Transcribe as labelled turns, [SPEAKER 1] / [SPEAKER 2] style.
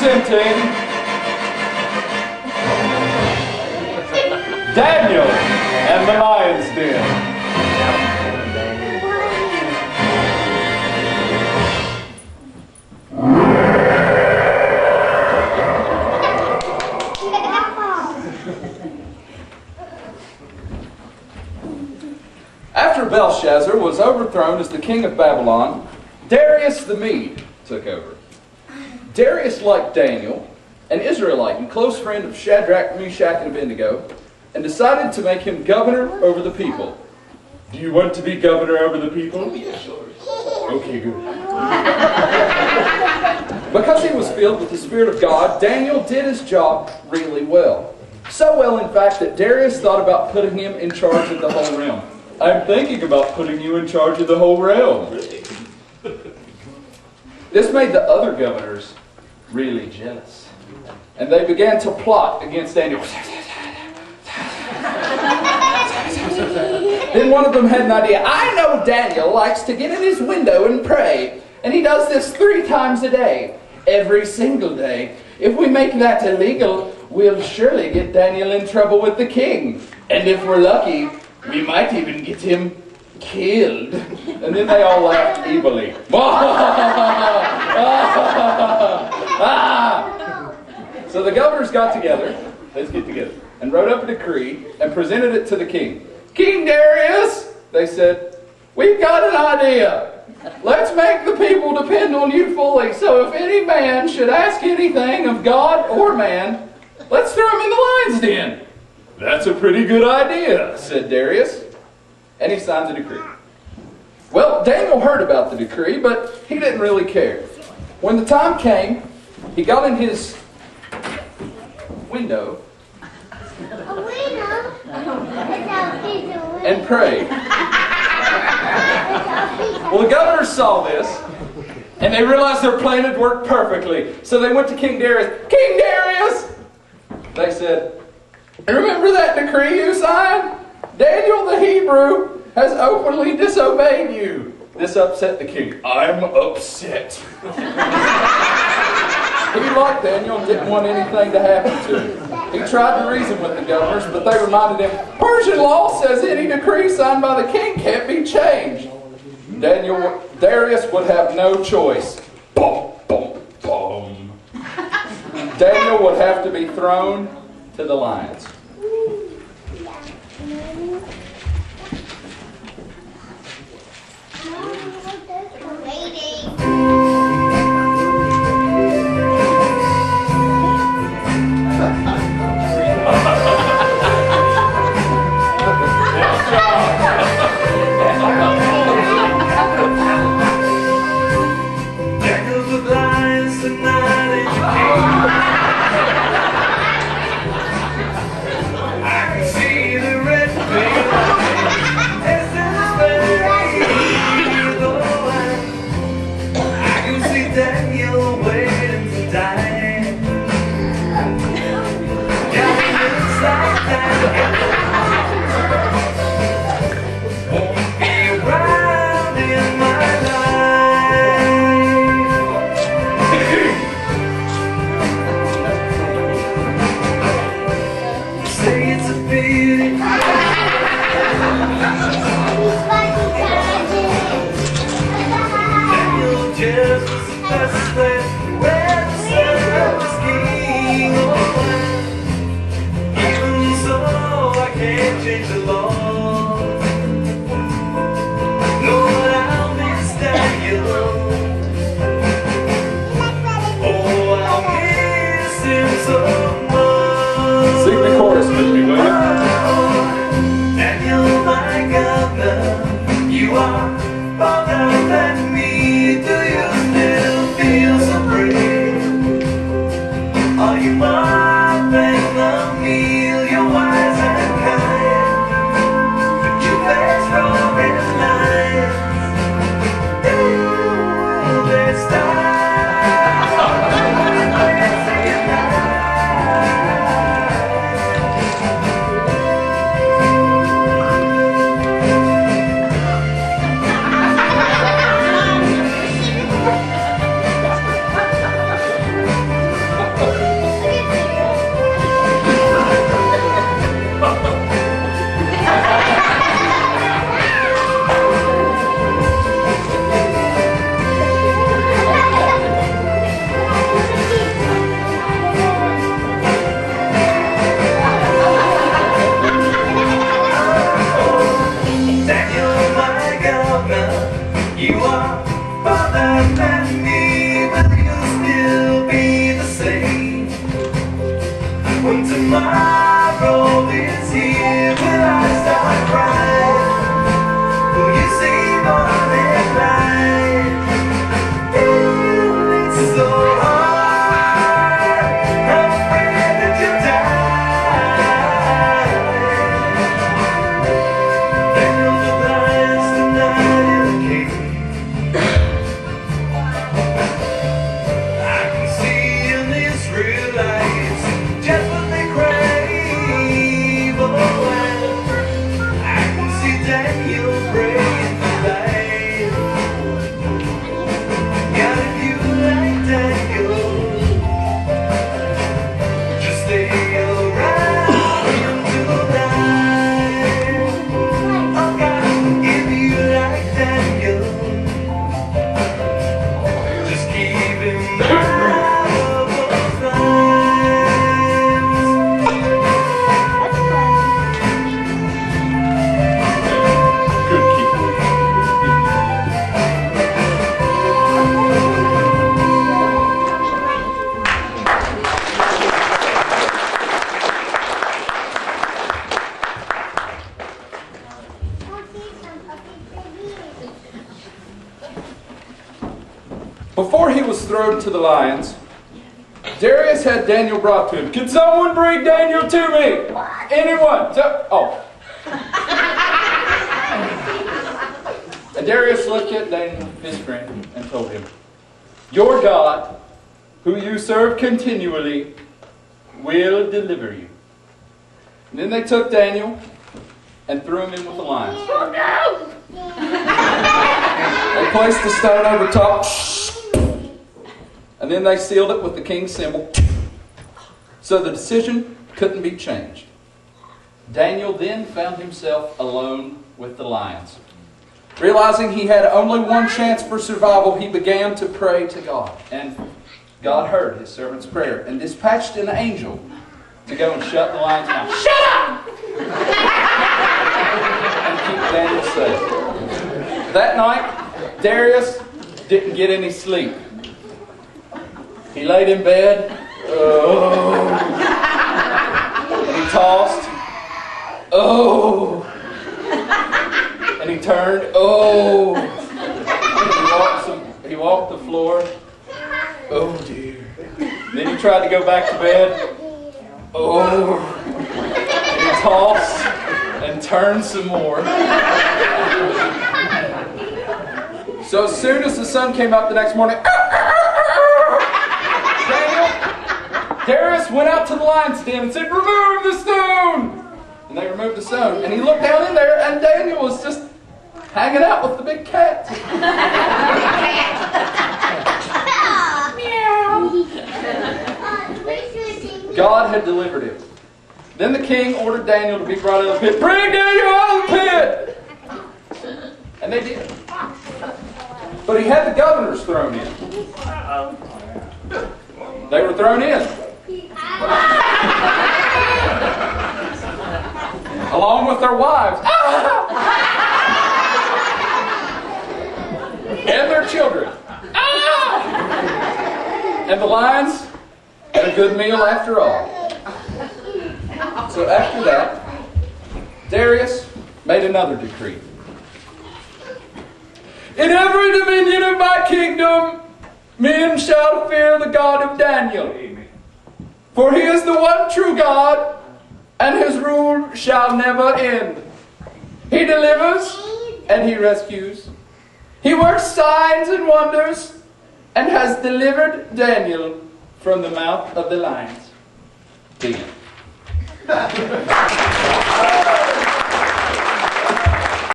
[SPEAKER 1] Presenting Daniel and the Lion's Den. After Belshazzar was overthrown as the king of Babylon, Darius the Mede took over. Darius liked Daniel, an Israelite and close friend of Shadrach, Meshach, and Abednego, and decided to make him governor over the people. Do you want to be governor over the people? Okay, good. Because he was filled with the Spirit of God, Daniel did his job really well. So well, in fact, that Darius thought about putting him in charge of the whole realm. I'm thinking about putting you in charge of the whole realm. This made the other governors really jealous. And they began to plot against Daniel. Then one of them had an idea. I know Daniel likes to get in his window and pray. And he does this 3 times a day. Every single day. If we make that illegal, we'll surely get Daniel in trouble with the king. And if we're lucky, we might even get him killed. And then they all laughed evilly. So the governors got together, let's get together, and wrote up a decree and presented it to the king. King Darius, they said, we've got an idea. Let's make the people depend on you fully. So if any man should ask anything of God or man, let's throw him in the lion's den. That's a pretty good idea, said Darius. And he signed the decree. Well, Daniel heard about the decree, but he didn't really care. When the time came, he got in his window and prayed. Well, the governors saw this, and they realized their plan had worked perfectly. So they went to King Darius. King Darius! They said, remember that decree you signed? Daniel the Hebrew has openly disobeyed you. This upset the king. I'm upset. He liked Daniel and didn't want anything to happen to him. He tried to reason with the governors, but they reminded him, Persian law says any decree signed by the king can't be changed. Darius would have no choice. Boom, boom, boom. Daniel would have to be thrown to the lions.
[SPEAKER 2] You are better than me. Do you still feel so Daniel, praying for life. God, if you like Daniel, just stay around tonight. Oh God, if you like Daniel, just keep him out of those lines.
[SPEAKER 1] Good keeper. Before he was thrown to the lions, Darius had Daniel brought to him. Can someone bring Daniel to me? Anyone? Oh. And Darius looked at Daniel, his friend, and told him, your God, who you serve continually, will deliver you. And then they took Daniel and threw him in with the lions. Oh, no! They placed the stone over top, and then they sealed it with the king's symbol, so the decision couldn't be changed. Daniel then found himself alone with the lions. Realizing he had only one chance for survival, he began to pray to God. And God heard his servant's prayer and dispatched an angel to go and shut the lions' mouth. Shut up! And keep Daniel safe. That night, Darius didn't get any sleep. He laid in bed. And he tossed. And he turned. And he walked the floor. Oh dear. Then he tried to go back to bed. And he tossed and turned some more. So as soon as the sun came up the next morning, Darius went out to the lion's den and said, remove the stone! And they removed the stone. And he looked down in there, and Daniel was just hanging out with the big cat. God had delivered him. Then the king ordered Daniel to be brought out of the pit. Bring Daniel out of the pit! And they did. But he had the governors thrown in. They were thrown in. Along with their wives. And their children. And the lions had a good meal after all. So after that, Darius made another decree. In every dominion of my kingdom, men shall fear the God of Daniel. For he is the one true God, and his rule shall never end. He delivers, and he rescues. He works signs and wonders, and has delivered Daniel from the mouth of the lions. The end.